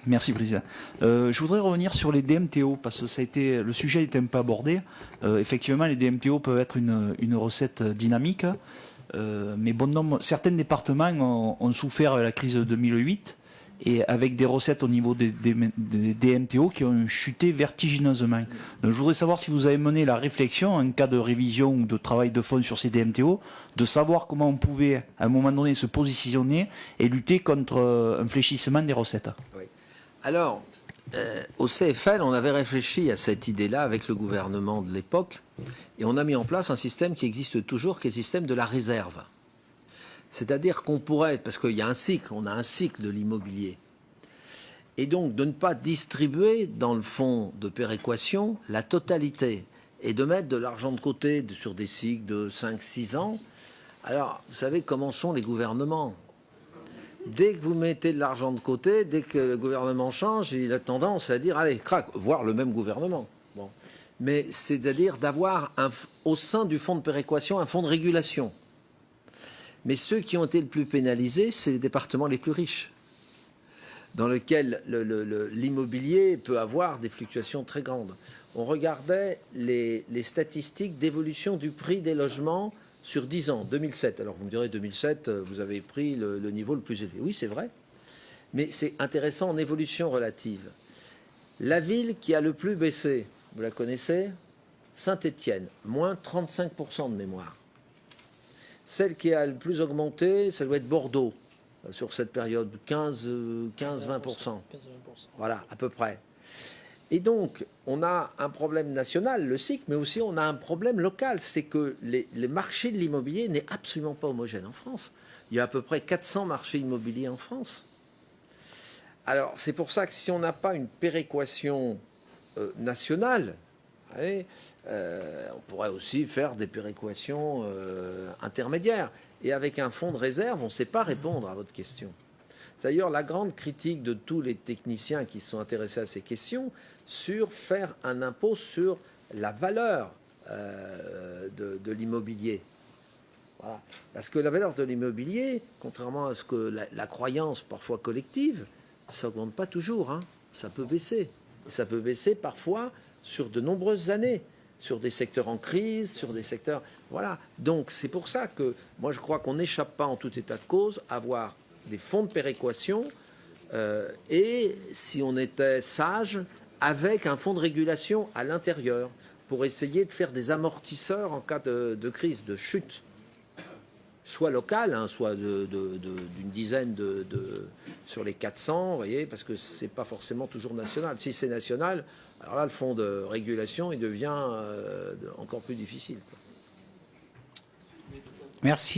Merci, Président. Je voudrais revenir sur les DMTO, parce que le sujet a été un peu abordé. Effectivement, les DMTO peuvent être une recette dynamique, mais certains départements ont souffert de la crise de 2008, et avec des recettes au niveau des DMTO qui ont chuté vertigineusement. Donc, je voudrais savoir si vous avez mené la réflexion, en cas de révision ou de travail de fond sur ces DMTO, de savoir comment on pouvait, à un moment donné, se positionner et lutter contre un fléchissement des recettes. Oui. Alors, au CFL, on avait réfléchi à cette idée-là avec le gouvernement de l'époque, et on a mis en place un système qui existe toujours, qui est le système de la réserve. C'est-à-dire qu'on pourrait, parce qu'il y a un cycle, on a un cycle de l'immobilier, et donc de ne pas distribuer dans le fonds de péréquation la totalité, et de mettre de l'argent de côté sur des cycles de 5-6 ans. Alors, vous savez comment sont les gouvernements. Dès que vous mettez de l'argent de côté, dès que le gouvernement change, il a tendance à dire, allez, crac, voire le même gouvernement. Bon. Mais c'est-à-dire d'avoir au sein du fonds de péréquation un fonds de régulation. Mais ceux qui ont été le plus pénalisés, c'est les départements les plus riches, dans lesquels l'immobilier peut avoir des fluctuations très grandes. On regardait les statistiques d'évolution du prix des logements sur 10 ans, 2007. Alors vous me direz, 2007, vous avez pris le niveau le plus élevé. Oui, c'est vrai, mais c'est intéressant en évolution relative. La ville qui a le plus baissé, vous la connaissez? Saint-Étienne, moins 35% de mémoire. Celle qui a le plus augmenté, ça doit être Bordeaux, sur cette période, 15-20%. Voilà, à peu près. Et donc, on a un problème national, le cycle, mais aussi on a un problème local. C'est que les marchés de l'immobilier n'est absolument pas homogène en France. Il y a à peu près 400 marchés immobiliers en France. Alors, c'est pour ça que si on n'a pas une péréquation nationale, on pourrait aussi faire des péréquations intermédiaires. Et avec un fonds de réserve, on ne sait pas répondre à votre question. D'ailleurs, la grande critique de tous les techniciens qui se sont intéressés à ces questions, sur faire un impôt sur la valeur de l'immobilier. Voilà. Parce que la valeur de l'immobilier, contrairement à ce que la croyance parfois collective, ça n'augmente pas toujours. Hein. Ça peut baisser. Et ça peut baisser parfois sur de nombreuses années, sur des secteurs en crise, sur des secteurs... Voilà. Donc, c'est pour ça que moi, je crois qu'on n'échappe pas en tout état de cause à avoir des fonds de péréquation et, si on était sage, avec un fonds de régulation à l'intérieur pour essayer de faire des amortisseurs en cas de crise, de chute, soit locale, hein, soit d'une dizaine sur les 400, vous voyez, parce que ce n'est pas forcément toujours national. Si c'est national, alors là, le fonds de régulation, il devient encore plus difficile. Merci.